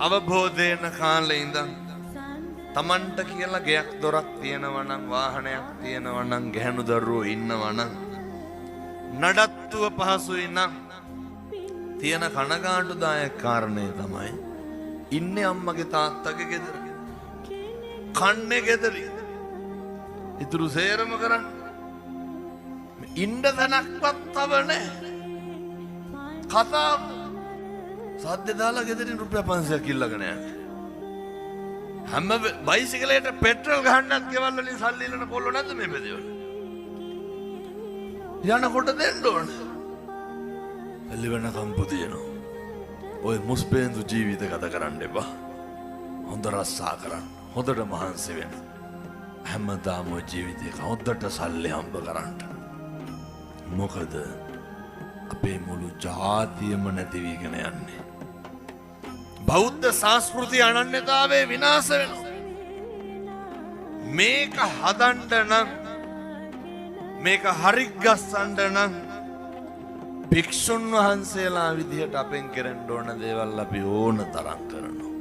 අවබෝධයෙන් කාලේ ඉඳන් තමන්ට කියලා ගයක් දොරක් තියෙනවා නම් වාහනයක් තියෙනවා නම් ගැහණු දරුවෝ ඉන්නවා නම් නඩත්තුව පහසුයි නම් තියෙන කනගාටුදායක කාරණේ තමයි ඉන්නේ අම්මගේ තාත්තගේ ගෙදර කන්නේ ගෙදරයි ඉතුරු සේරම කරන්නේ ඉන්න තැනක්වත් තව නැහැ කතා සද්ද දාලා ගෙදරින් රුපියල් 500ක් ඉල්ලගෙන යන්නේ හැම බයිසිකලයට පෙට්‍රල් ගහන්නත් ගෙවල් වලින් සල්ලි ඉල්ලන කොල්ලෝ නැද්ද මේ බෙදවල යනකොට දෙන්න ඕන එළිවෙන කම්පුදියනෝ ඔය මුස්පේන්දු ජීවිත ගත කරන්න එපා හොඳ රස්සා කරන්න හොඳට මහන්සි වෙන්න හැමදාම ජීවිතේ හොඳට සල්ලි හම්බ කරන්න මොකද අපේ මුළු ජාතියම නැති වීගෙන යන්නේ බෞද්ධ සංස්කෘතිය අනන්‍යතාවයේ විනාශ වෙනවා මේක හදන්න නම් මේක හරි ගස්සන්න නම් භික්ෂුන් වහන්සේලා විදිහට අපෙන් කරන්න ඕන දේවල් අපි ඕන තරම් කරනවා